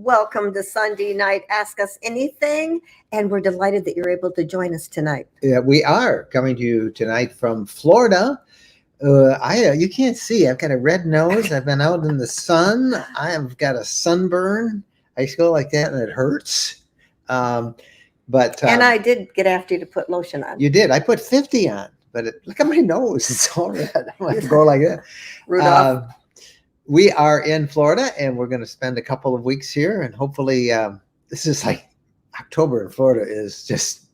welcome to Sunday Night Ask Us Anything. And we're delighted that you're able to join us tonight. Yeah, we are coming to you tonight from Florida. You can't see. I've got a red nose. I've been out in the sun. I have got a sunburn. I go like that and it hurts. And I did get after you to put lotion on. You did. I put 50 on, but look at my nose. It's all red. I'm going to go like that. Rudolph. We are in Florida, and we're going to spend a couple of weeks here, and hopefully this is like October in Florida is just,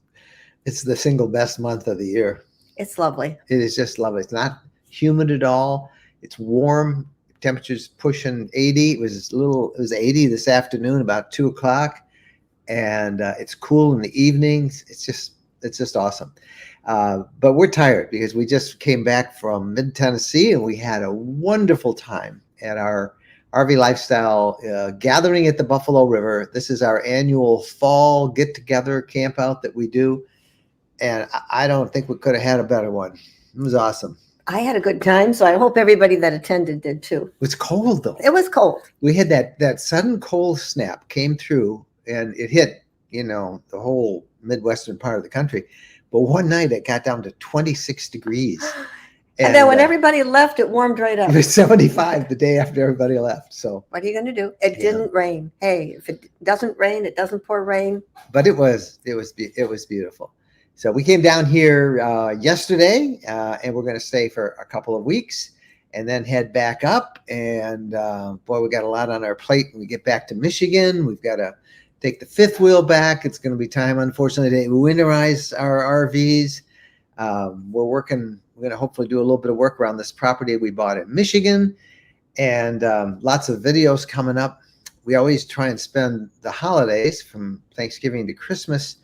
it's the single best month of the year. It's lovely. It is just lovely. It's not humid at all. It's warm. Temperatures pushing 80. It was 80 this afternoon, about 2 o'clock. And it's cool in the evenings. It's just awesome. But we're tired because we just came back from mid-Tennessee and we had a wonderful time at our RV Lifestyle gathering at the Buffalo River. This is our annual fall get-together camp out that we do. And I don't think we could have had a better one. It was awesome. I had a good time, so I hope everybody that attended did too. It was cold, though. It was cold. We had that sudden cold snap came through, and it hit, the whole Midwestern part of the country. But one night it got down to 26 degrees. And then when everybody left, it warmed right up. It was 75 the day after everybody left. So what are you going to do? It didn't rain. Hey, if it doesn't rain, it doesn't pour rain. But it was beautiful. So we came down here yesterday, and we're going to stay for a couple of weeks and then head back up. And boy, we got a lot on our plate when we get back to Michigan. We've got to take the fifth wheel back. It's going to be time, unfortunately, to winterize our RVs. We're going to hopefully do a little bit of work around this property we bought in Michigan, and lots of videos coming up. We always try and spend the holidays from Thanksgiving to Christmas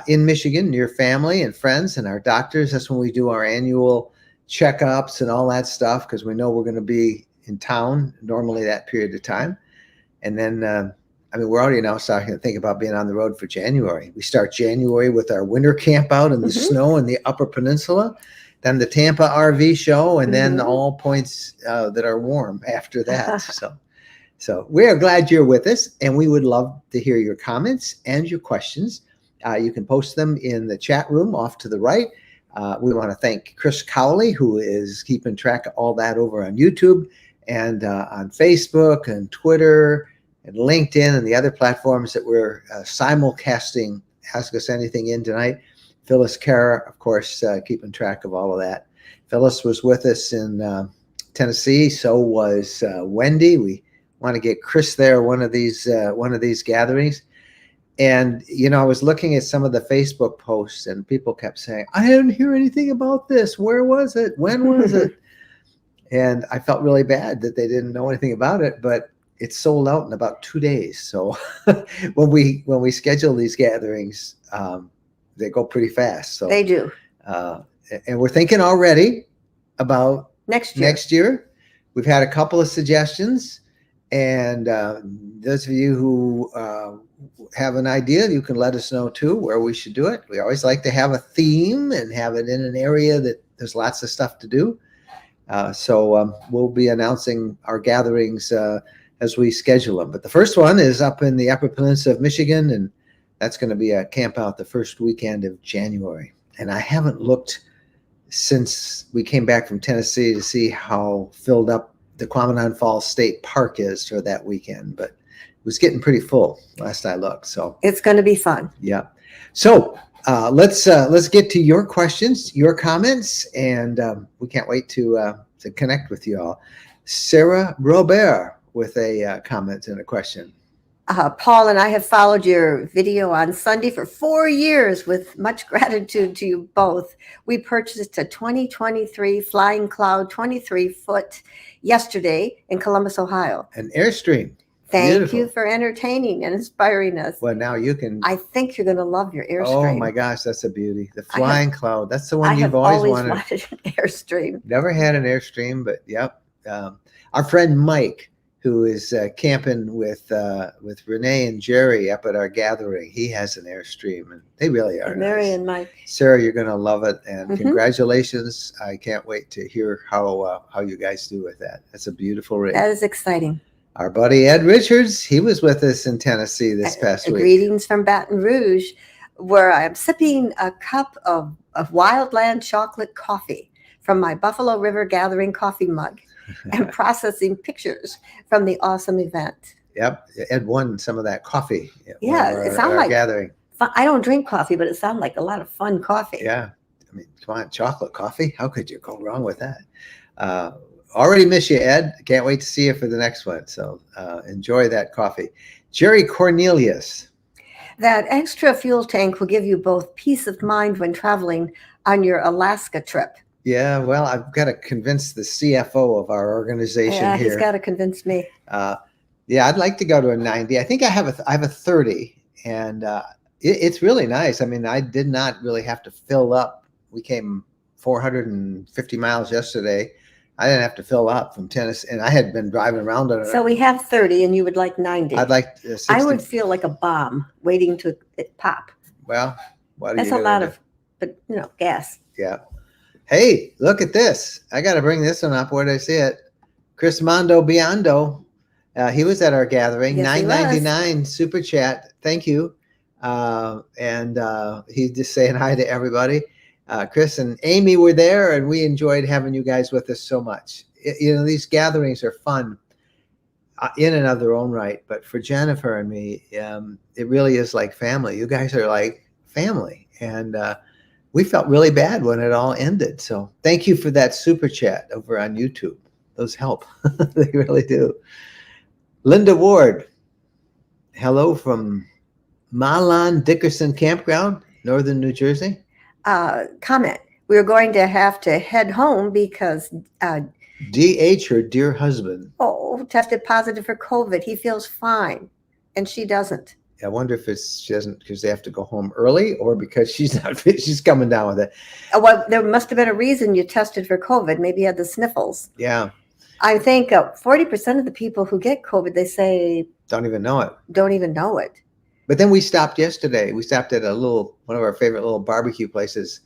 in Michigan, near family and friends and our doctors. That's when we do our annual checkups and all that stuff, because we know we're going to be in town normally that period of time. And then, we're already now starting to think about being on the road for January. We start January with our winter camp out in the snow in the Upper Peninsula, then the Tampa RV show, and then all points that are warm after that. So we are glad you're with us, and we would love to hear your comments and your questions. You can post them in the chat room off to the right. We want to thank Chris Cowley, who is keeping track of all that over on YouTube and on Facebook and Twitter and LinkedIn and the other platforms that we're simulcasting Ask Us Anything in tonight. Phyllis Kara, of course, keeping track of all of that. Phyllis was with us in Tennessee. So was Wendy. We want to get Chris there one of these gatherings. And I was looking at some of the Facebook posts, and people kept saying, "I didn't hear anything about this. Where was it? When was it?" And I felt really bad that they didn't know anything about it, but it's sold out in about 2 days. So when we schedule these gatherings, they go pretty fast. So they do. And we're thinking already about next year. We've had a couple of suggestions, and those of you who have an idea, you can let us know too where we should do it. We always like to have a theme and have it in an area that there's lots of stuff to do. So we'll be announcing our gatherings as we schedule them. But the first one is up in the Upper Peninsula of Michigan, and that's going to be a camp out the first weekend of January. And I haven't looked since we came back from Tennessee to see how filled up the Quamannon Falls State Park is for that weekend, but it was getting pretty full last I looked. So it's going to be fun. Yeah. So let's get to your questions, your comments, and we can't wait to connect with you all. Sarah Robert with a comment and a question. Paul and I have followed your video on Sunday for 4 years with much gratitude to you both. We purchased a 2023 Flying Cloud 23-foot yesterday in Columbus, Ohio. An Airstream. Thank Beautiful. you for entertaining and inspiring us. Well, now you can. I think you're going to love your Airstream. Oh my gosh, that's a beauty. The Flying Cloud. That's the one you've always wanted. I have always wanted an Airstream. Never had an Airstream, but yep. Our friend Mike, who is camping with Renee and Jerry up at our gathering, he has an Airstream, and they really are Mary nice. And Mike. Sarah, you're going to love it, and congratulations. I can't wait to hear how you guys do with that. That's a beautiful rig. That is exciting. Our buddy Ed Richards, he was with us in Tennessee this past week. Greetings from Baton Rouge, where I'm sipping a cup of Wildland chocolate coffee from my Buffalo River Gathering coffee mug and processing pictures from the awesome event. Yep, Ed won some of that coffee. Yeah, it sounded like gathering. I don't drink coffee, but it sounded like a lot of fun coffee. Yeah, I mean, come on, chocolate coffee. How could you go wrong with that? Already miss you, Ed. Can't wait to see you for the next one. So enjoy that coffee. Jerry Cornelius. That extra fuel tank will give you both peace of mind when traveling on your Alaska trip. Yeah, well, I've got to convince the CFO of our organization here. He's got to convince me. Yeah, I'd like to go to a 90. I think I have a 30, and it's really nice. I mean, I did not really have to fill up. We came 450 miles yesterday. I didn't have to fill up from Tennessee, and I had been driving around on it. So we have 30, and you would like 90. I'd like 60. I would feel like a bomb waiting to pop. Well, what that's a lot of, but gas. Yeah. Hey, look at this. I got to bring this one up. Where did I see it? Chris Mondo Biondo. He was at our gathering. Yes, $9.99 super chat. Thank you. And he's just saying hi to everybody. Chris and Amy were there, and we enjoyed having you guys with us so much. These gatherings are fun in and of their own right. But for Jennifer and me, it really is like family. You guys are like family. And we felt really bad when it all ended. So thank you for that super chat over on YouTube. Those help. They really do. Linda Ward. Hello from Mahlon Dickerson Campground, Northern New Jersey. Comment. We're going to have to head home because DH, her dear husband, tested positive for COVID. He feels fine, and she doesn't. I wonder if she doesn't because they have to go home early, or because she's coming down with it. Well, there must have been a reason you tested for COVID. Maybe you had the sniffles. Yeah. I think 40% of the people who get COVID, they say don't even know it. Don't even know it. But then we stopped yesterday. We stopped at one of our favorite little barbecue places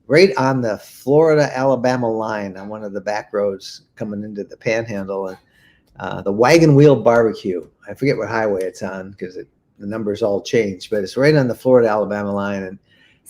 right on the Florida-Alabama line on one of the back roads coming into the Panhandle. And the Wagon Wheel Barbecue. I forget what highway it's on because the numbers all changed, but it's right on the Florida-Alabama line. And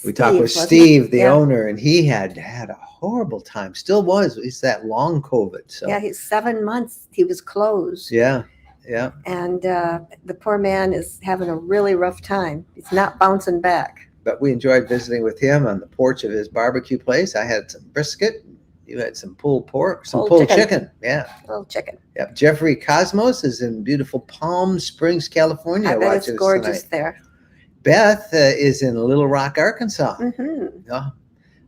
we talked with Steve, the owner, and he had a horrible time. Still was. It's that long COVID. So yeah, he's 7 months. He was closed. Yeah. Yeah. And the poor man is having a really rough time. He's not bouncing back. But we enjoyed visiting with him on the porch of his barbecue place. I had some brisket. You had some pulled pork, some pulled chicken. Yeah. Pulled chicken. Yep. Jeffrey Cosmos is in beautiful Palm Springs, California. I bet it's gorgeous there. Beth is in Little Rock, Arkansas. Mm-hmm. Oh,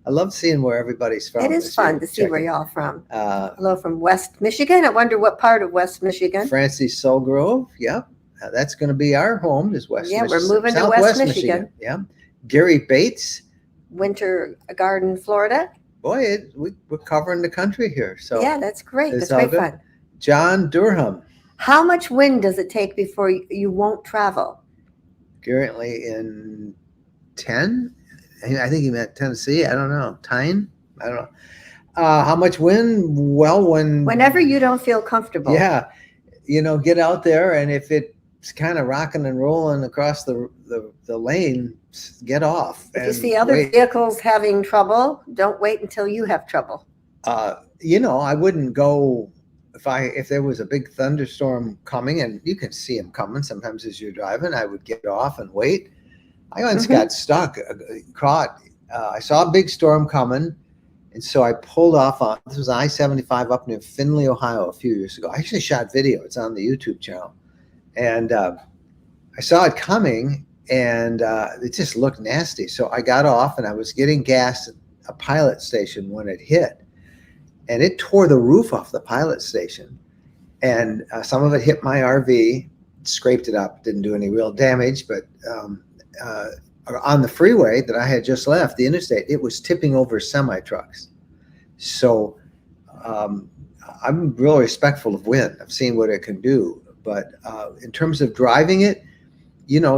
I love seeing where everybody's from. It is fun to see where y'all from. Hello from West Michigan. I wonder what part of West Michigan. Francie Soulgrove. Yep. That's going to be our home is West Michigan. Yeah, we're moving to West Michigan. Yeah. Gary Bates. Winter Garden, Florida. Boy, we're covering the country here. So yeah, that's great. That's great fun. John Durham. How much wind does it take before you won't travel? Currently in 10. I think he meant Tennessee. I don't know. Tyne? I don't know. How much wind? Well, whenever you don't feel comfortable. Yeah. Get out there, and if it's kind of rocking and rolling across the lane, get off. If you see other vehicles having trouble, don't wait until you have trouble. I wouldn't go if there was a big thunderstorm coming, and you can see them coming sometimes as you're driving. I would get off and wait. I once got stuck, caught. I saw a big storm coming, and so I pulled off on. This was I-75 up near Findlay, Ohio, a few years ago. I actually shot video. It's on the YouTube channel, and I saw it coming, and it just looked nasty. So I got off, and I was getting gas at a pilot station when it hit, and it tore the roof off the pilot station, and some of it hit my RV, scraped it up, didn't do any real damage, but on the freeway that I had just left, the interstate, it was tipping over semi-trucks. So I'm real respectful of wind. I've seen what it can do. But in terms of driving it,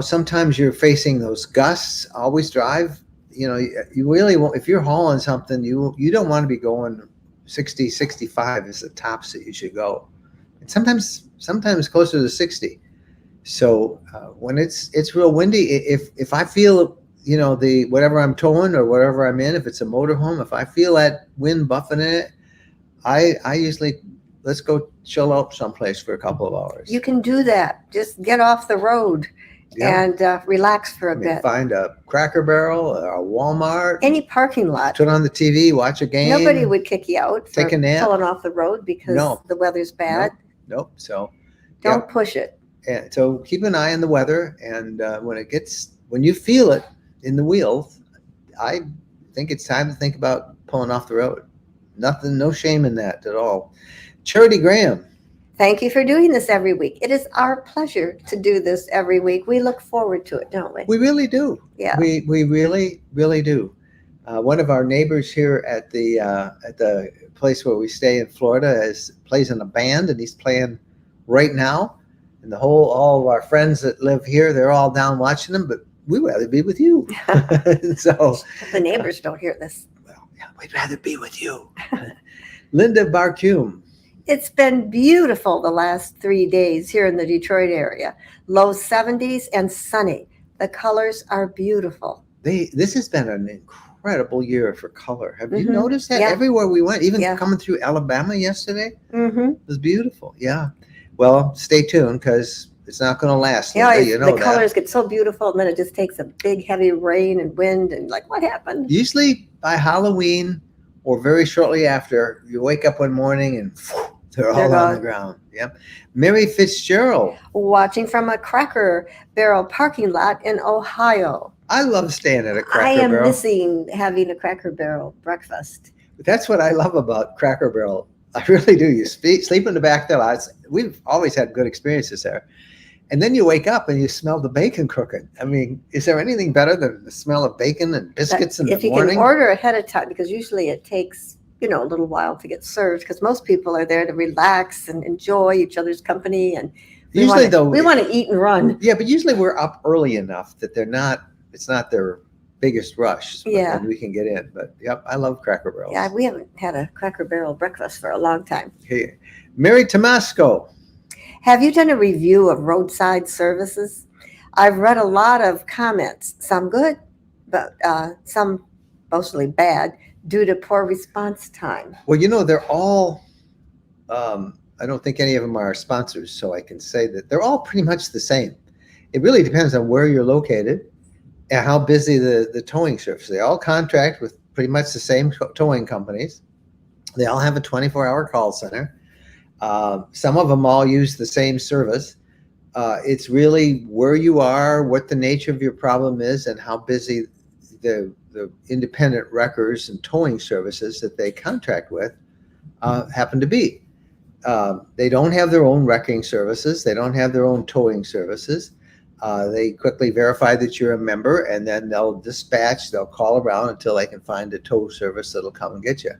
sometimes you're facing those gusts. Always drive. You really won't. If you're hauling something, you don't want to be going 60, 65 is the tops that you should go. and sometimes closer to 60. So when it's real windy, if I feel, the whatever I'm towing or whatever I'm in, if it's a motorhome, if I feel that wind buffeting it, I usually, let's go chill out someplace for a couple of hours. You can do that. Just get off the road Yeah. and relax for a I mean, bit. find a Cracker Barrel or a Walmart. Any parking lot. Turn on the TV, watch a game. Nobody would kick you out for Take a nap. pulling off the road because No. the weather's bad. Nope. So Don't push it. and so keep an eye on the weather, and when you feel it in the wheels, I think it's time to think about pulling off the road. Nothing, no shame in that at all. Charity Graham. Thank you for doing this every week. It is our pleasure to do this every week. We look forward to it, don't we? We really do. Yeah. We really, really do. One of our neighbors here at the place where we stay in Florida plays in a band, and he's playing right now. And all of our friends that live here, they're all down watching them, but we'd rather be with you. So The neighbors don't hear this. well, yeah, we'd rather be with you. Linda Barcume. It's been beautiful the last 3 days here in the Detroit area. Low 70s and sunny. The colors are beautiful. This has been an incredible year for color. Have you Mhm. noticed that? Yeah. Everywhere we went, even Yeah. coming through Alabama yesterday, Mm-hmm. it was beautiful. Yeah. Well, stay tuned because it's not going to last. Yeah, Linda, you know the that. colors get so beautiful, and then it just takes a big, heavy rain and wind, and like, what happened? Usually by Halloween or very shortly after, you wake up one morning and they're all on gone. the ground. Yep. Mary Fitzgerald. Watching from a Cracker Barrel parking lot in Ohio. I love staying at a I Cracker am Barrel. missing having a Cracker Barrel breakfast. That's what I love about Cracker Barrel. I really do. You sleep in the back there. We've always had good experiences there. And then you wake up and you smell the bacon cooking. I mean, is there anything better than the smell of bacon and biscuits in If the you morning? can order ahead of time, because usually it takes, a little while to get served, because most people are there to relax and enjoy each other's company. And we Usually, want to eat and run. yeah, but usually we're up early enough that it's not their biggest rush. Yeah. And we can get in. But yep, I love Cracker Barrels. Yeah, we haven't had a Cracker Barrel breakfast for a long time. Hey, Mary Tomasco. Have you done a review of roadside services? I've read a lot of comments, some good, but some mostly bad, due to poor response time. Well, they're all, I don't think any of them are sponsors, so I can say that they're all pretty much the same. It really depends on where you're located and how busy the towing service. They all contract with pretty much the same towing companies. They all have a 24-hour call center. Some of them all use the same service. It's really where you are, what the nature of your problem is, and how busy the independent wreckers and towing services that they contract with happen to be. They don't have their own wrecking services. They don't have their own towing services. They quickly verify that you're a member, and then they'll call around until they can find a tow service that'll come and get you.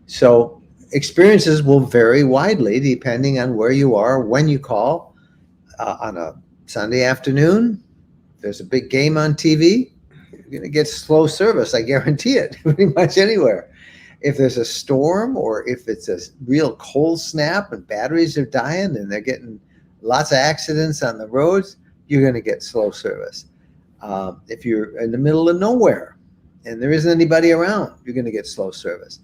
So experiences will vary widely depending on where you are, when you call. On a Sunday afternoon, there's a big game on TV, you're going to get slow service, I guarantee it, pretty much anywhere. If there's a storm or if it's a real cold snap and batteries are dying and they're getting lots of accidents on the roads, you're going to get slow service. If you're in the middle of nowhere and there isn't anybody around, you're going to get slow service.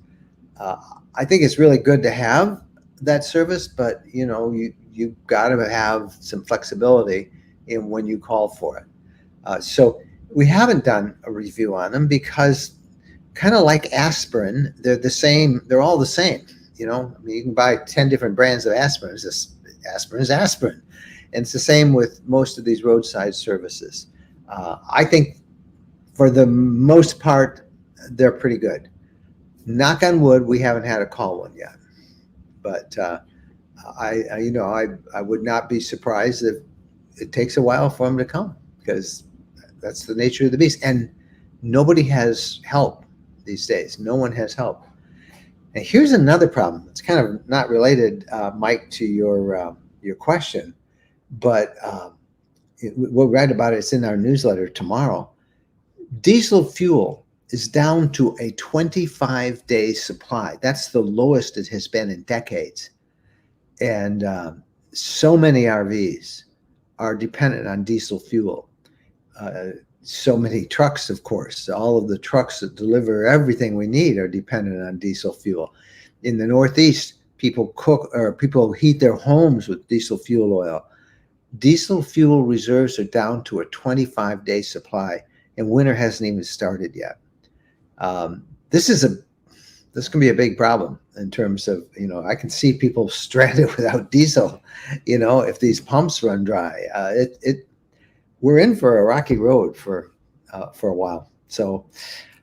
I think it's really good to have that service, but you've got to have some flexibility in when you call for it. So we haven't done a review on them because, kind of like aspirin, they're the same. They're all the same. You can buy 10 different brands of aspirin. Aspirin is aspirin. And it's the same with most of these roadside services. I think for the most part, they're pretty good. Knock on wood, we haven't had to call one yet. But I would not be surprised if it takes a while for them to come, because that's the nature of the beast. And nobody has help these days. No one has help. And here's another problem. It's kind of not related, Mike, to your question, but we'll write about it. It's in our newsletter tomorrow. Diesel fuel is down to a 25-day supply. That's the lowest it has been in decades. And so many RVs are dependent on diesel fuel. So many trucks, of course, all of the trucks that deliver everything we need are dependent on diesel fuel. In the Northeast, people cook or people heat their homes with diesel fuel oil. Diesel fuel reserves are down to a 25-day supply, and winter hasn't even started yet. This can be a big problem in terms of, I can see people stranded without diesel, if these pumps run dry. We're in for a rocky road for a while. So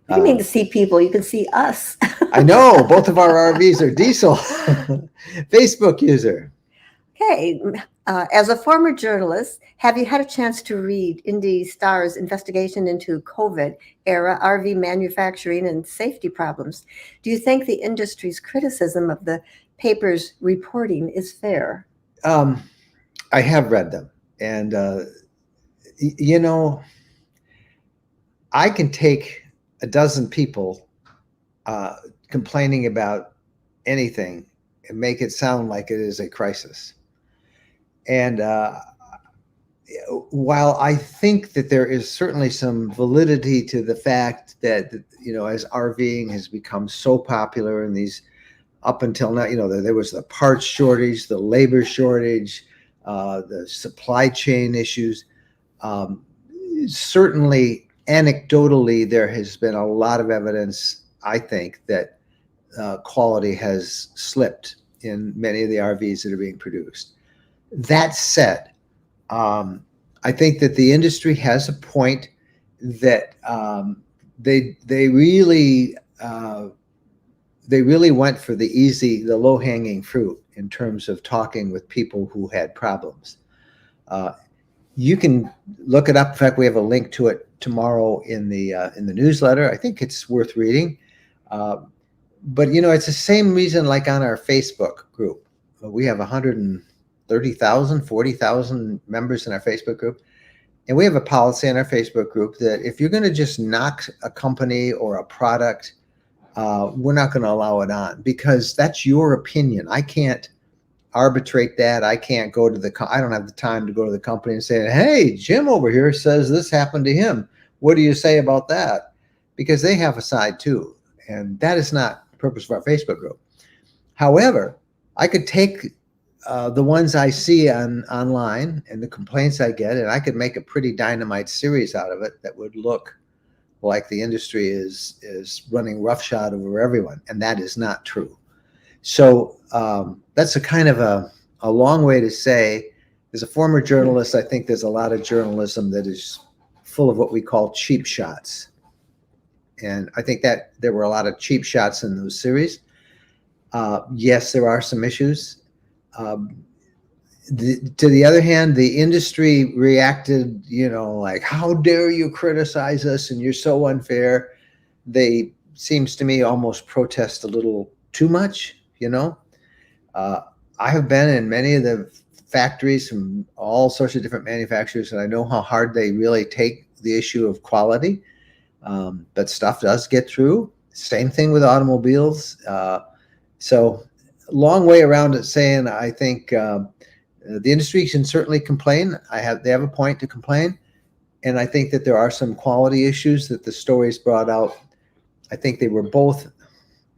You mean to see people? You can see us. I know both of our RVs are diesel. Facebook user. Okay. As a former journalist, have you had a chance to read Indy Star's investigation into COVID era RV manufacturing and safety problems? Do you think the industry's criticism of the paper's reporting is fair? I have read them, and I can take a dozen people complaining about anything and make it sound like it is a crisis. And while I think that there is certainly some validity to the fact that, as RVing has become so popular in these up until now, there was the parts shortage, the labor shortage, the supply chain issues. Certainly, anecdotally, there has been a lot of evidence, I think, that quality has slipped in many of the RVs that are being produced. That said, I think that the industry has a point that they really went for the low-hanging fruit in terms of talking with people who had problems. You can look it up. In fact, we have a link to it tomorrow in the newsletter. I think it's worth reading. But it's the same reason, like on our Facebook group. We have 130,000, 40,000 members in our Facebook group. And we have a policy in our Facebook group that if you're going to just knock a company or a product, we're not going to allow it on, because that's your opinion. I can't arbitrate that. I can't go to I don't have the time to go to the company and say, hey, Jim over here says this happened to him. What do you say about that? Because they have a side too. And that is not the purpose of our Facebook group. However, I could take the ones I see online and the complaints I get, and I could make a pretty dynamite series out of it that would look like the industry is running roughshod over everyone, and that is not true. So that's a kind of a long way to say, as a former journalist, I think there's a lot of journalism that is full of what we call cheap shots. And I think that there were a lot of cheap shots in those series. Yes, there are some issues. To the other hand, the industry reacted, like, how dare you criticize us and you're so unfair. They, seems to me, almost protest a little too much, I have been in many of the factories from all sorts of different manufacturers, and I know how hard they really take the issue of quality. But stuff does get through. Same thing with automobiles. So long way around it saying, I think the industry can certainly complain. They have a point to complain. And I think that there are some quality issues that the stories brought out. I think they were both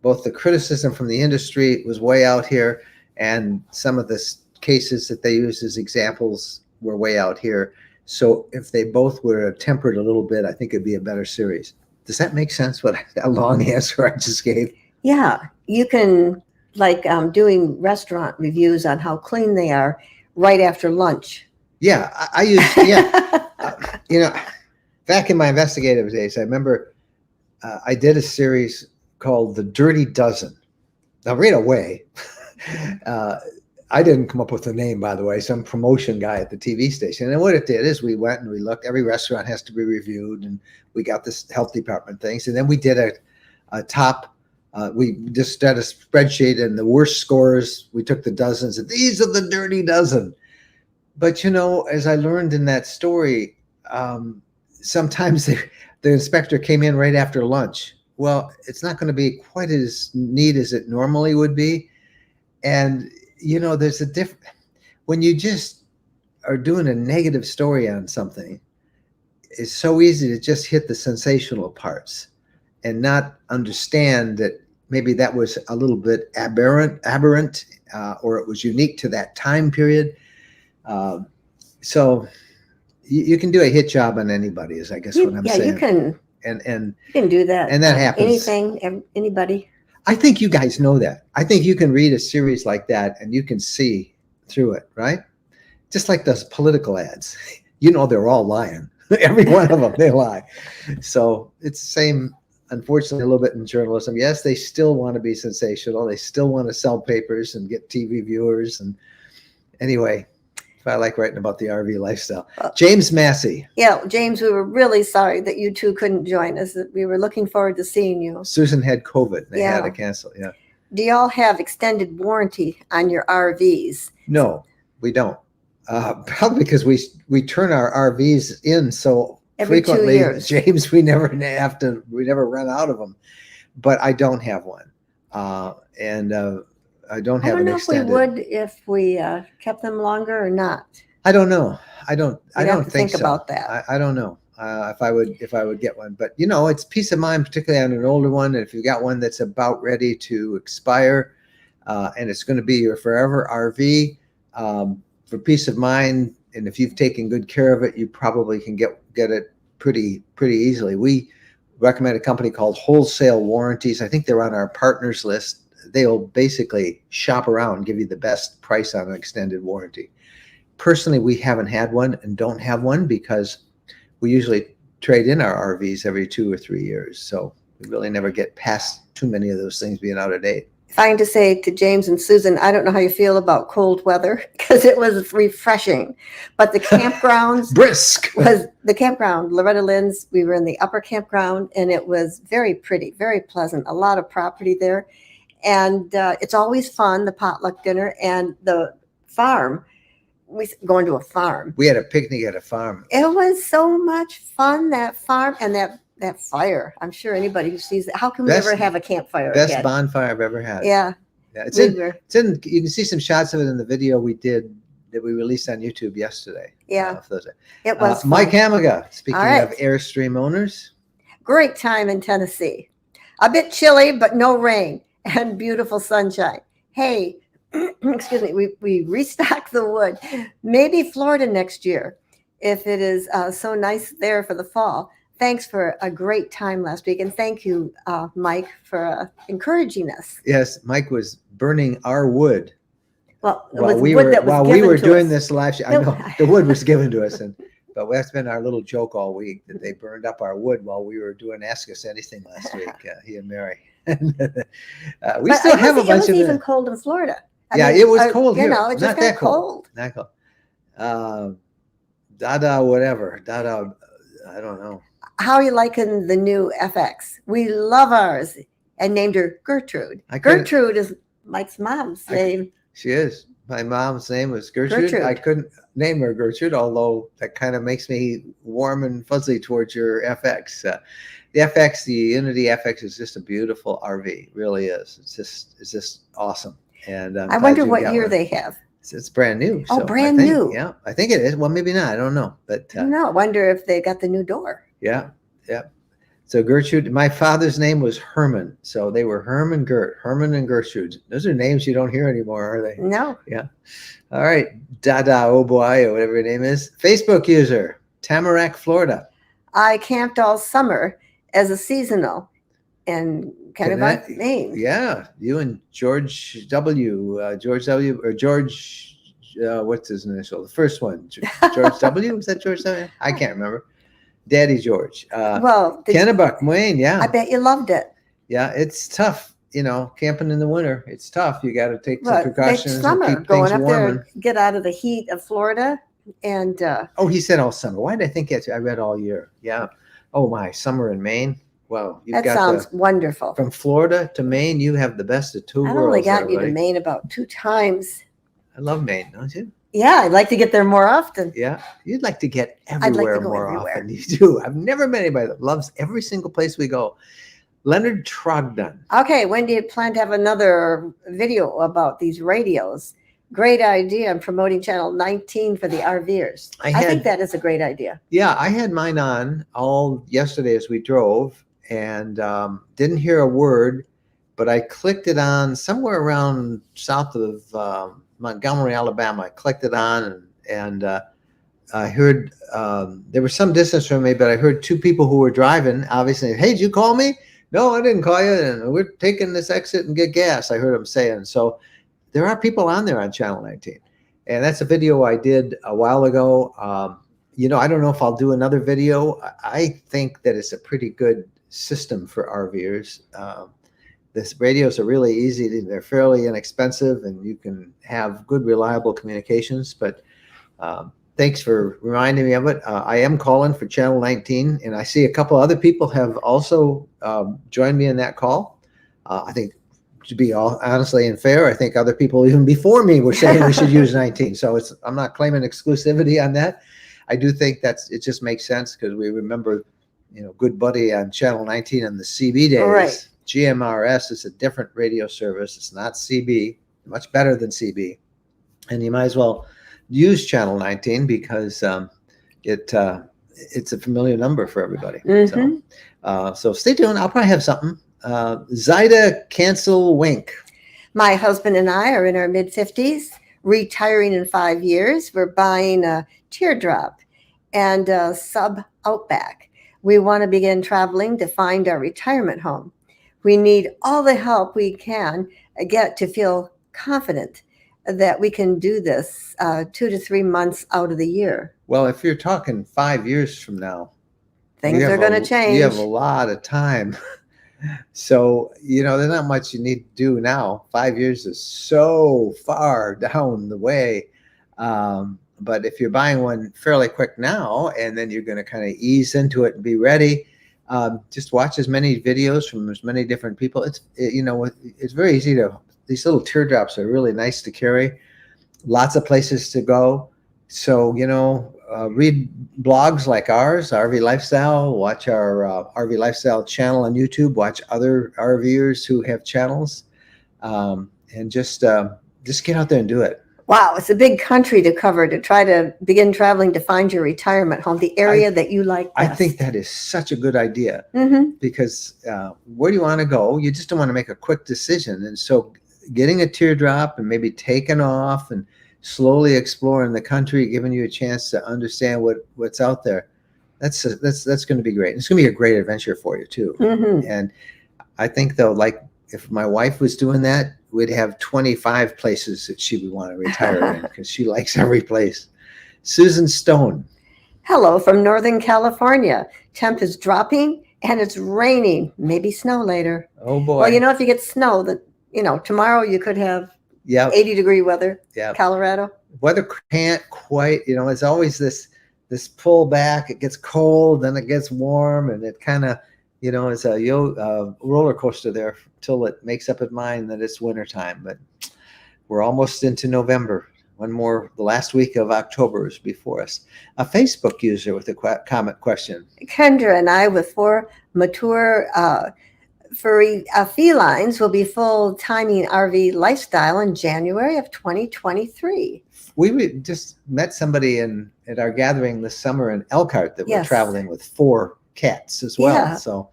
the criticism from the industry was way out here, and some of the cases that they used as examples were way out here. So if they both were tempered a little bit, I think it'd be a better series. Does that make sense, that long answer I just gave? Yeah, you can, like doing restaurant reviews on how clean they are right after lunch. Yeah, I use, back in my investigative days, I remember I did a series called The Dirty Dozen. Now, right away, I didn't come up with the name, by the way, some promotion guy at the TV station. And what it did is we went and we looked, every restaurant has to be reviewed, and we got this health department things. And then we did a top, we just did a spreadsheet, and the worst scores, we took the dozens, and these are the dirty dozen. But, as I learned in that story, sometimes the inspector came in right after lunch. Well, it's not going to be quite as neat as it normally would be. And there's a when you just are doing a negative story on something, it's so easy to just hit the sensational parts and not understand that maybe that was a little bit aberrant, or it was unique to that time period. So you can do a hit job on anybody, is I guess what I'm saying. You can. And you can do that. And that happens. Anything, anybody. I think you guys know that. I think you can read a series like that and you can see through it, right? Just like those political ads. They're all lying. Every one of them, they lie. So it's the same, unfortunately, a little bit in journalism. Yes, they still want to be sensational. They still want to sell papers and get TV viewers. And anyway, I like writing about the RV lifestyle. James Massey. Yeah, James, we were really sorry that you two couldn't join us. We were looking forward to seeing you. Susan had COVID. They had to cancel. Yeah. Do y'all have extended warranty on your RVs? No, we don't. Probably because we turn our RVs in so every frequently, 2 years. James, we never run out of them. But I don't have one, and I don't have an extended. I don't know if we would if we kept them longer or not. I don't know. I don't think so. About that. I don't know if I would get one, but it's peace of mind, particularly on an older one. And if you've got one that's about ready to expire, and it's going to be your forever RV. For peace of mind, and if you've taken good care of it, you probably can get it pretty easily. We recommend a company called Wholesale Warranties. I think they're on our partners list. They'll basically shop around and give you the best price on an extended warranty. Personally, we haven't had one and don't have one because we usually trade in our RVs every 2 or 3 years. So we really never get past too many of those things being out of date. If I can just say to James and Susan, I don't know how you feel about cold weather because it was refreshing, but the campgrounds brisk was the campground, Loretta Lynn's. We were in the upper campground and it was very pretty, very pleasant, a lot of property there. And it's always fun, the potluck dinner and the farm. We going to a farm. We had a picnic at a farm. It was so much fun, that farm and that fire. I'm sure anybody who sees that. How can we ever have a campfire best again? bonfire I've ever had. Yeah. It's in. You can see some shots of it in the video we did that we released on YouTube yesterday. Yeah. It was fun. Mike Hamaga, speaking right. of Airstream owners. Great time in Tennessee. A bit chilly, but no rain and beautiful sunshine. Hey, excuse me, we restocked the wood. Maybe Florida next year if it is so nice there for the fall. Thanks for a great time last week. And thank you, Mike, for encouraging us. Yes, Mike was burning our wood. Well, while we were doing this live show. I know the wood was given to us. But that's been our little joke all week, that they burned up our wood while we were doing Ask Us Anything last week, he and Mary. We still have a bunch of it. It was even cold in Florida. It was cold here. It just got cold. Not cold. Dada, whatever. Dada, I don't know. How are you liking the new FX? We love ours and named her Gertrude. Gertrude is Mike's mom's name. She is. My mom's name was Gertrude. I couldn't name her Gertrude, although that kind of makes me warm and fuzzy towards your FX. The FX, the Unity FX, is just a beautiful RV. It really is. It's just awesome. And I wonder what year they have. It's brand new. Oh, brand new. Yeah, I think it is. Well, maybe not. I don't know. But I don't know. I wonder if they got the new door. Yeah. So Gertrude, my father's name was Herman. So they were Herman and Gertrude. Those are names you don't hear anymore, are they? No. Yeah. All right. Dada, oh boy, or whatever your name is. Facebook user, Tamarack, Florida. I camped all summer as a seasonal and kind of a name. Yeah. You and George W. What's his initial? The first one. George W. Was that George W? I can't remember. Daddy George. Kennebuck, Wayne, yeah. I bet you loved it. Yeah, it's tough, camping in the winter. It's tough. You got to take some precautions summer, and keep going things up warm. there, get out of the heat of Florida. And he said all summer. Why did I think I read all year? Yeah. Oh my, summer in Maine. Wow, that sounds wonderful. From Florida to Maine, you have the best of two worlds. I've only gotten you to Maine about 2 times. I love Maine, don't you? Yeah, I'd like to get there more often. Yeah, you'd like to get everywhere more often. You do. I've never met anybody that loves every single place we go. Leonard Trogdon. Okay, when do you plan to have another video about these radios? Great idea on promoting Channel 19 for the RVers. I think that is a great idea. Yeah, I had mine on all yesterday as we drove and didn't hear a word, but I clicked it on somewhere around south of Montgomery, Alabama. I clicked it on and I heard there was some distance from me, but I heard two people who were driving, obviously, hey, did you call me? No, I didn't call you. And we're taking this exit and get gas, I heard them saying. So there are people on there on Channel 19. And that's a video I did a while ago. I don't know if I'll do another video. I think that it's a pretty good system for RVers. This radios are really easy. They're fairly inexpensive, and you can have good, reliable communications. But thanks for reminding me of it. I am calling for Channel 19, and I see a couple other people have also joined me in that call. I think, to be all honestly and fair, I think other people even before me were saying we should use 19. So I'm not claiming exclusivity on that. I do think it just makes sense because we remember, good buddy on Channel 19 in the CB days. Right. GMRS is a different radio service. It's not CB, much better than CB. And you might as well use Channel 19 because it's a familiar number for everybody. Mm-hmm. So stay tuned. I'll probably have something. Zyda Cancel Wink. My husband and I are in our mid-50s, retiring in 5 years. We're buying a teardrop and a sub Outback. We want to begin traveling to find our retirement home. We need all the help we can get to feel confident that we can do this 2 to 3 months out of the year. Well, if you're talking 5 years from now, things are going to change. You have a lot of time. So, there's not much you need to do now. 5 years is so far down the way. But if you're buying one fairly quick now, and then you're going to kind of ease into it and be ready, just watch as many videos from as many different people. It's very easy these little teardrops are really nice to carry. Lots of places to go. So, read blogs like ours, RV Lifestyle, watch our RV Lifestyle channel on YouTube, watch other RVers who have channels, and just get out there and do it. Wow, it's a big country to cover to try to begin traveling to find your retirement home, the area that you like best. I think that is such a good idea because where do you want to go? You just don't want to make a quick decision. And so getting a teardrop and maybe taking off and slowly exploring the country, giving you a chance to understand what's out there. That's going to be great. It's going to be a great adventure for you too. Mm-hmm. And I think though, like if my wife was doing that, we'd have 25 places that she would want to retire in because she likes every place. Susan Stone. Hello from Northern California. Temp is dropping and it's raining. Maybe snow later. Oh boy. Well, if you get snow, tomorrow you could have 80-degree weather. Yeah. Colorado. Weather can't quite, it's always this pull back. It gets cold, then it gets warm, and it kind of, it's a roller coaster there until it makes up its mind that it's wintertime. But we're almost into November. The last week of October is before us. A Facebook user with a comment question. Kendra and I, with 4 mature furry felines, will be full-timing RV Lifestyle in January of 2023. We just met somebody at our gathering this summer in Elkhart that were traveling with 4 cats as well. Yeah. So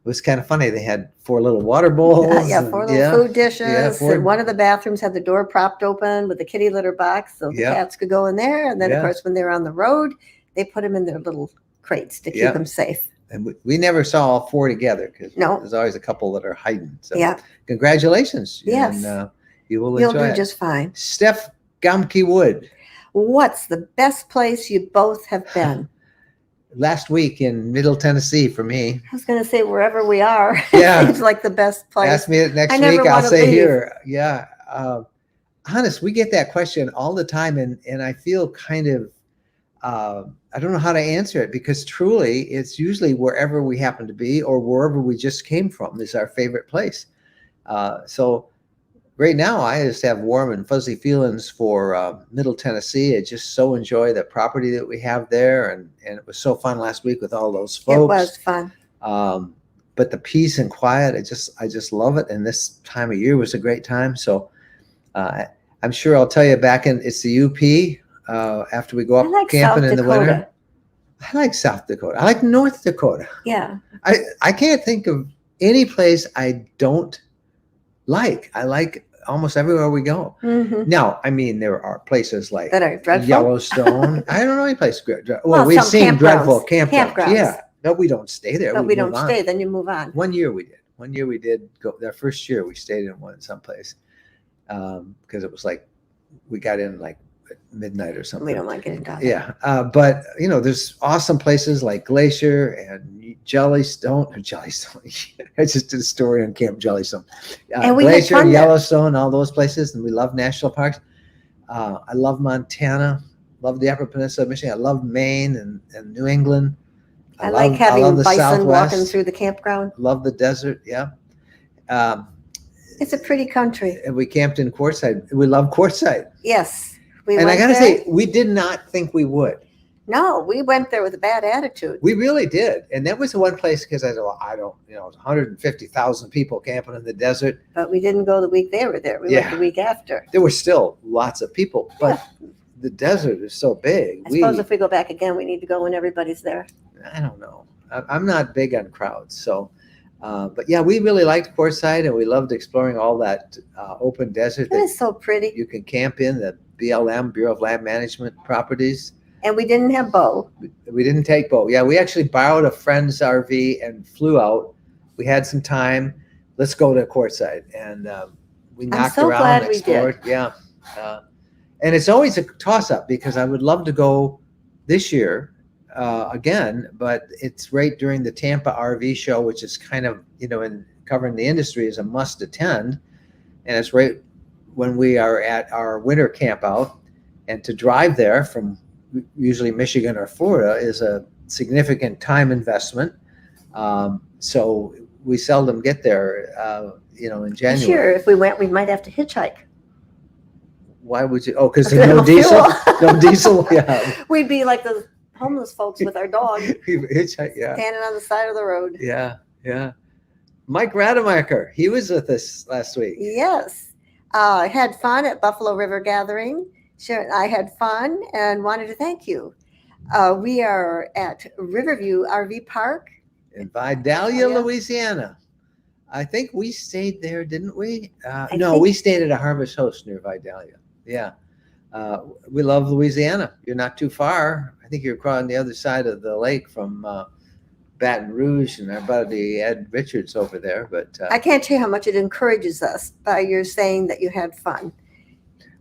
it was kind of funny. They had 4 little water bowls. 4 little food dishes. And one of the bathrooms had the door propped open with a kitty litter box so the cats could go in there. And then, of course, when they were on the road, they put them in their little crates to keep them safe. And we never saw all 4 together because there's always a couple that are hiding. So congratulations. Yes. And you will enjoy it. You'll do just fine. Steph Gumke Wood. What's the best place you both have been? Last week in Middle Tennessee for me. I was going to say wherever we are. Yeah. Seems like the best place. Ask me it next week. I'll say here. Yeah. Honest, we get that question all the time. And I feel kind of, I don't know how to answer it because truly it's usually wherever we happen to be or wherever we just came from is our favorite place. So right now I just have warm and fuzzy feelings for Middle Tennessee. I just so enjoy the property that we have there. And it was so fun last week with all those folks. It was fun. But the peace and quiet, I just love it. And this time of year was a great time. So I'm sure I'll tell you it's the UP after we go I up like camping South in the Dakota. winter. I like South Dakota. I like North Dakota. Yeah. I can't think of any place I don't like. I like almost everywhere we go. Mhm. Now, I mean, there are places like That are dreadful. Yellowstone. I don't know any place good. Well, Well, we've some seen dreadful campgrounds. campgrounds. Yeah, but we don't stay there. But we don't move on. stay, then you move on. One year we did. One year we did go. That first year we stayed in one someplace because it was like we got in like at midnight or something. We don't like getting down there. Yeah, but there's awesome places like Glacier and Jellystone. I just did a story on Camp Jellystone. And we had Glacier fun and there. Yellowstone, all those places, and we love national parks. I love Montana, love the Upper Peninsula of Michigan. I love Maine and New England. I like having love the bison walking Southwest. through the campground. Love the desert. Yeah. It's a pretty country. And we camped in Quartzsite. We love Quartzsite. Yes. And I gotta say, we did not think we would. No, we went there with a bad attitude. We really did. And that was the one place because I said, well, I don't, it was 150,000 people camping in the desert. But we didn't go the week they were there. We went the week after. There were still lots of people, but the desert is so big. I suppose if we go back again, we need to go when everybody's there. I don't know. I'm not big on crowds. So, but yeah, we really liked Quartzsite and we loved exploring all that open desert. It is so pretty. You can camp in the BLM, Bureau of Land Management properties. And we didn't have Bo. We didn't take Bo. Yeah, we actually borrowed a friend's RV and flew out. We had some time. Let's go to Quartzsite. And we knocked around and explored. Yeah. And it's always a toss-up because I would love to go this year again, but it's right during the Tampa RV show, which is kind of, in covering the industry is a must attend. And it's right when we are at our winter camp out. And to drive there from usually Michigan or Florida is a significant time investment. So we seldom get there, in January. This year, if we went, we might have to hitchhike. Why would you? Oh, because there's no diesel? No diesel? Yeah. We'd be like the homeless folks with our dog Hitchhike, yeah. standing on the side of the road. Yeah, yeah. Mike Rademacher, he was with us last week. Yes. I had fun at Buffalo River Gathering. Sharon and I had fun and wanted to thank you. We are at Riverview RV Park In Vidalia, Louisiana. I think we stayed there, didn't we? No, we stayed at a Harvest Host near Vidalia. Yeah. We love Louisiana. You're not too far. I think you're on the other side of the lake from Baton Rouge and our buddy Ed Richards over there. But I can't tell you how much it encourages us by your saying that you had fun.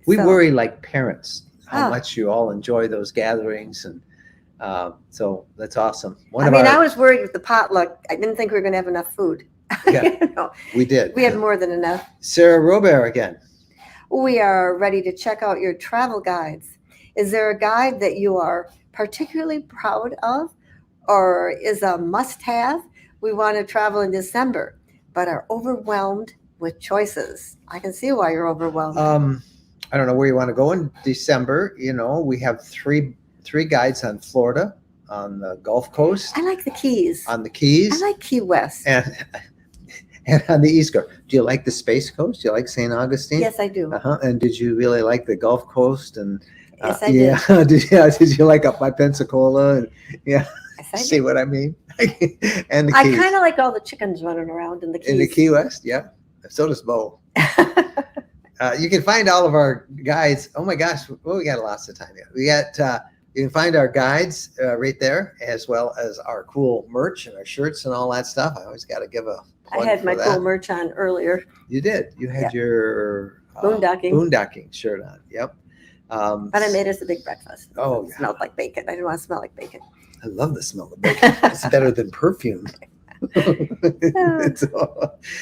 We worry like parents how much you all enjoy those gatherings. And so that's awesome. I was worried with the potluck. I didn't think we were going to have enough food. Yeah, we did. We had more than enough. Sarah Robert again. We are ready to check out your travel guides. Is there a guide that you are particularly proud of or is a must-have? We want to travel in December, but are overwhelmed with choices. I can see why you're overwhelmed. I don't know where you want to go in December. We have three guides on Florida, on the Gulf Coast. I like the Keys. On the Keys. I like Key West. And on the East Coast. Do you like the Space Coast? Do you like St. Augustine? Yes, I do. And did you really like the Gulf Coast? And yes, I did. Did you like up by Pensacola? And, yeah. Yes, I See did. what I mean? And the I Keys. kind of like all the chickens running around in the Keys. In the Key West, yeah. So does Bo. You can find all of our guides. Oh my gosh, we got lots of time here. We got you can find our guides right there, as well as our cool merch and our shirts and all that stuff. I always got to give a plug I had for my that. cool merch on earlier. You did. You had your Boondocking shirt on. Yep. But I made us a big breakfast. Oh, It smelled like bacon. I didn't want to smell like bacon. I love the smell of bacon. It's better than perfume.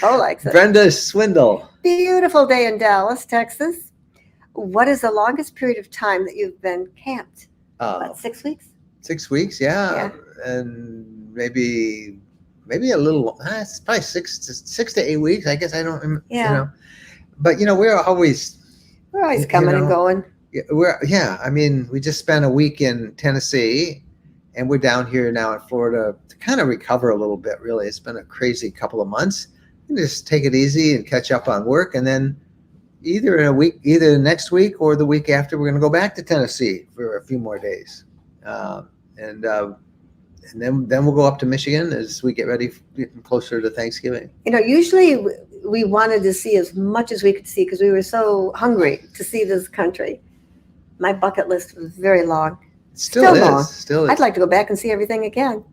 Oh, likes it. Brenda Swindle. Beautiful day in Dallas, Texas. What is the longest period of time that you've been camped? About 6 weeks? 6 weeks, yeah. And maybe a little. It's probably 6 to 8 weeks. I guess I don't remember. Yeah. But we're always coming and going. I mean, we just spent a week in Tennessee, and we're down here now in Florida to kind of recover a little bit. Really, it's been a crazy couple of months. Just take it easy and catch up on work, and then either in a week, either next week or the week after. We're going to go back to Tennessee for a few more days, and then we'll go up to Michigan as we get ready, getting closer to Thanksgiving. Usually we wanted to see as much as we could see because we were so hungry to see this country. My bucket list was very long. Still long. is. Still is. I'd like to go back and see everything again.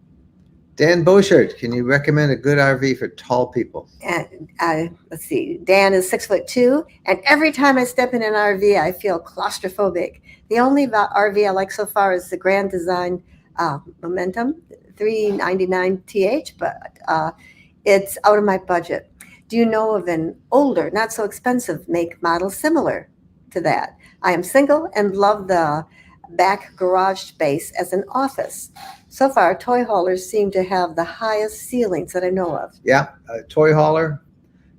Dan Boschert, can you recommend a good RV for tall people? And let's see. Dan is 6'2", and every time I step in an RV, I feel claustrophobic. The only RV I like so far is the Grand Design Momentum 399th, but it's out of my budget. Do you know of an older, not so expensive make model similar to that? I am single and love the back garage space as an office. So far, toy haulers seem to have the highest ceilings that I know of. Yeah, a toy hauler,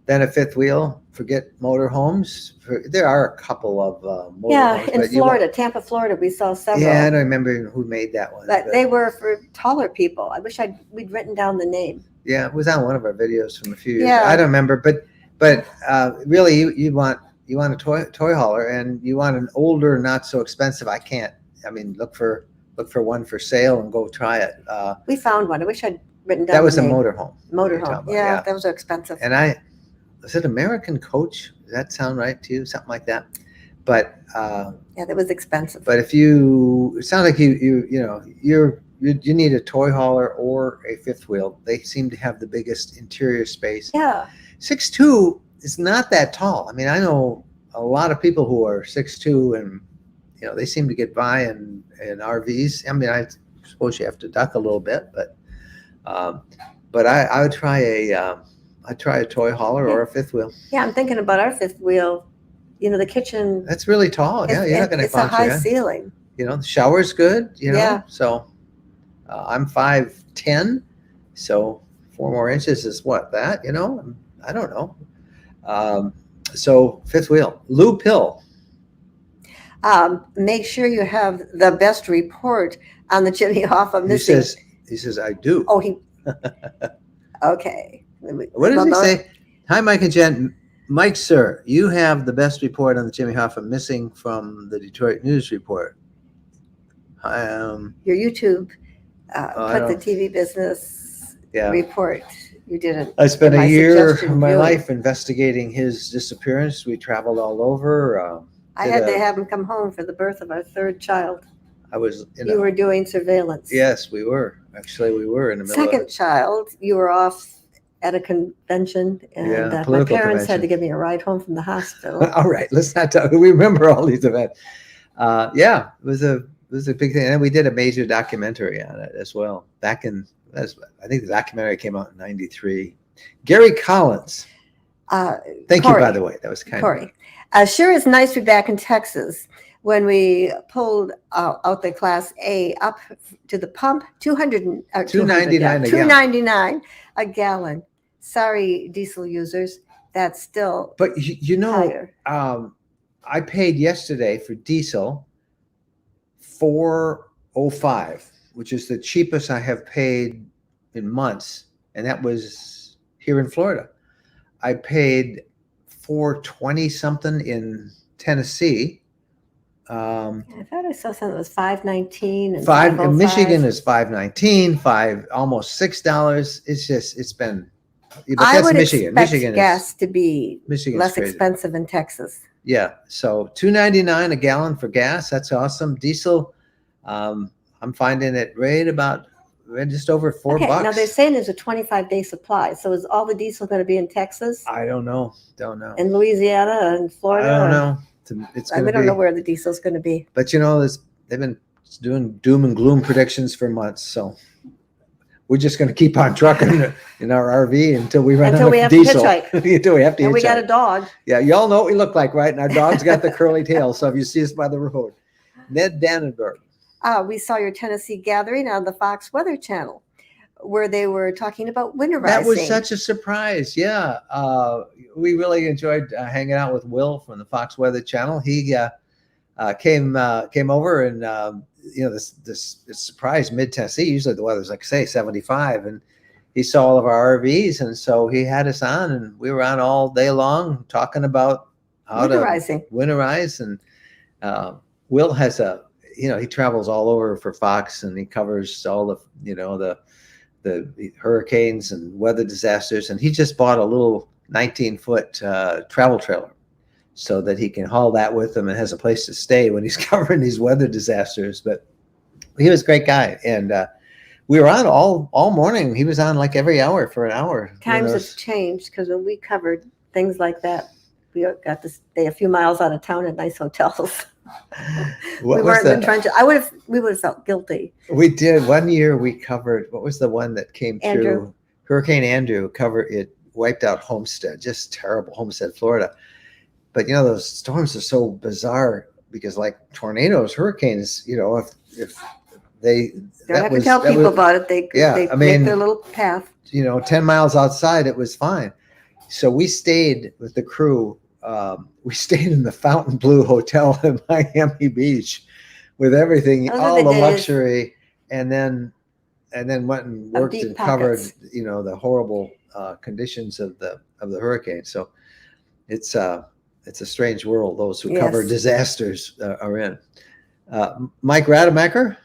then a fifth wheel. Forget motorhomes. There are a couple of motorhomes. Yeah, in Florida, Tampa, Florida, we saw several. Yeah, I don't remember who made that one. But they were for taller people. I wish we'd written down the name. Yeah, it was on one of our videos from a few years ago. Yeah. I don't remember, but really, you want a toy hauler, and you want an older, not so expensive. I mean, look for one for sale and go try it. We found one. I wish I'd written down that was the a name. motorhome. Motorhome. Yeah, those are expensive. And was it American Coach? Does that sound right to you? Something like that. But yeah, that was expensive. But it sounds like you need a toy hauler or a fifth wheel. They seem to have the biggest interior space. Yeah. 6'2" is not that tall. I mean, I know a lot of people who are 6'2", and they seem to get by in RVs. I mean, I suppose you have to duck a little bit, but I would try a toy hauler or a fifth wheel. Yeah, I'm thinking about our fifth wheel. The kitchen. That's really tall. Yeah, you're not going to It's a high ceiling. The shower's good. Yeah. So I'm 5'10", so 4 more inches is what that. I don't know. So fifth wheel. Lou Pill. Make sure you have the best report on the Jimmy Hoffa missing. He says, I do. Oh, okay. What does he say? Hi, Mike and Jen. Mike, sir, you have the best report on the Jimmy Hoffa missing from the Detroit News Report. Your YouTube put the TV business report. You didn't. I spent a year of my life investigating his disappearance. We traveled all over. I had to have him come home for the birth of our third child. I was. You were doing surveillance. Yes, we were. Actually, we were in the middle. Second child, you were off at a convention, and my parents had to give me a ride home from the hospital. All right, let's not talk. We remember all these events. Yeah, it was a big thing, and we did a major documentary on it as well. I think the documentary came out in '93. Gary Collins. Thank you, by the way. That was kind Corey. Sure is nice to be back in Texas. When we pulled out the Class A up to the pump, $2.99 a gallon. Sorry, diesel users, that's still But higher. I paid yesterday for diesel $4.05, which is the cheapest I have paid in months, and that was here in Florida. I paid $4.20 something in Tennessee. I thought I saw something that was $5.19 and $5 in Michigan $5.05. is $5.19, almost $6. It's been. But I that's would Michigan. expect Michigan gas to be Michigan's less crazy. expensive in Texas. Yeah, so $2.99 a gallon for gas. That's awesome. Diesel, I'm finding it right just over $4. Now they're saying there's a 25-day supply. So is all the diesel going to be in Texas? I don't know. In Louisiana and Florida? I don't know. We don't know where the diesel's going to be. But they've been doing doom and gloom predictions for months. So we're just going to keep on trucking in our RV until we run out of diesel. Until we have to hitchhike. And we got a dog. Yeah, y'all know what we look like, right? And our dog's got the curly tail. So if you see us by the road, Ned Dannenberg. We saw your Tennessee gathering on the Fox Weather Channel, where they were talking about winterizing. That was such a surprise. Yeah, we really enjoyed hanging out with Will from the Fox Weather Channel. He came over, and this surprise mid Tennessee. Usually the weather's like 75, and he saw all of our RVs, and so he had us on, and we were on all day long talking about how Winterizing. to winterize. And Will has he travels all over for Fox, and he covers all the hurricanes and weather disasters. And he just bought a little 19-foot travel trailer so that he can haul that with him and has a place to stay when he's covering these weather disasters. But he was a great guy, and we were on all morning. He was on like every hour for an hour. Times have changed, because when we covered things like that, we got to stay a few miles out of town at nice hotels. We weren't in the trenches. We would have felt guilty. We did. One year we covered, what was the one that came Andrew. through? Hurricane Andrew wiped out Homestead, just terrible, Homestead, Florida. But those storms are so bizarre, because like tornadoes, hurricanes, if they don't have to tell people about it. They make their little path. 10 miles outside, it was fine. So we stayed with the crew. We stayed in the Fontainebleau Hotel in Miami Beach with everything, all the luxury, and then went and worked and covered, the horrible conditions of the hurricane. So it's a strange world those who cover disasters are in. Mike Rademacher.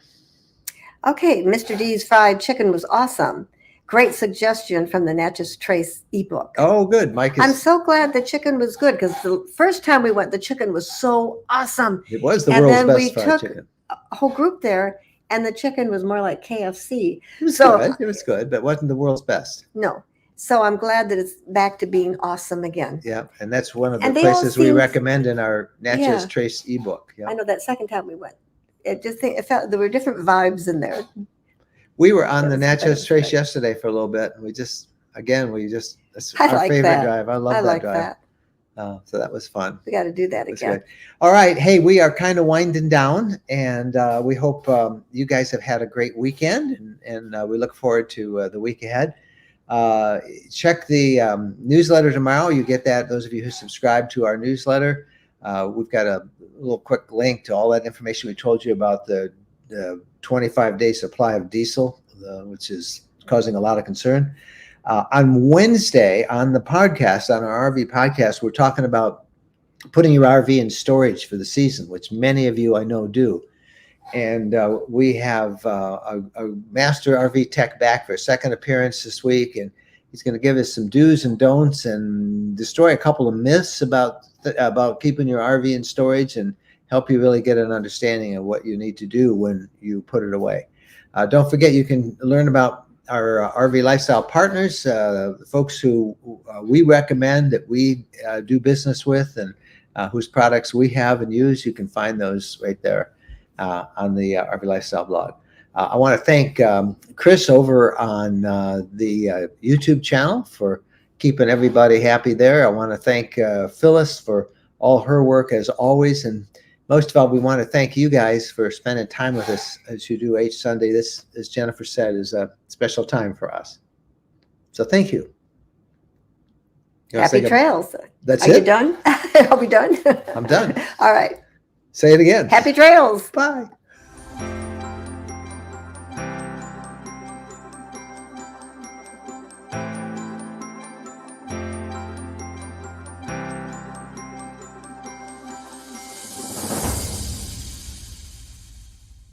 Okay, Mr. D's fried chicken was awesome. Great suggestion from the Natchez Trace ebook. Oh, good. Mike I'm so glad the chicken was good, because the first time we went, the chicken was so awesome. It was the world's best fried chicken. And then we took a whole group there, and the chicken was more like KFC. It was good. It was good, but it wasn't the world's best. No. So I'm glad that it's back to being awesome again. Yeah, and that's one of the places we recommend in our Natchez Trace ebook. Yeah. I know that second time we went, it felt there were different vibes in there. We were on the Natchez Trace yesterday for a little bit. And that's our favorite drive. I love that drive. So that was fun. We got to do that again. Good. All right. Hey, we are kind of winding down, and we hope you guys have had a great weekend, and we look forward to the week ahead. Check the newsletter tomorrow. You get that. Those of you who subscribe to our newsletter, we've got a little quick link to all that information we told you about the 25-day supply of diesel, which is causing a lot of concern. On Wednesday, on the podcast, on our RV podcast, we're talking about putting your RV in storage for the season, which many of you I know do. And we have a master RV tech back for a second appearance this week, and he's going to give us some do's and don'ts and destroy a couple of myths about keeping your RV in storage, and help you really get an understanding of what you need to do when you put it away. Don't forget, you can learn about our RV lifestyle partners, folks who we recommend, that we do business with, and whose products we have and use. You can find those right there on the RV Lifestyle blog. I want to thank Chris over on the YouTube channel for keeping everybody happy there. I want to thank Phyllis for all her work as always. And most of all, we want to thank you guys for spending time with us as you do each Sunday. This, as Jennifer said, is a special time for us. So thank you. Happy trails. That's it. Are you done? Are we done? I'm done. All right. Say it again. Happy trails. Bye.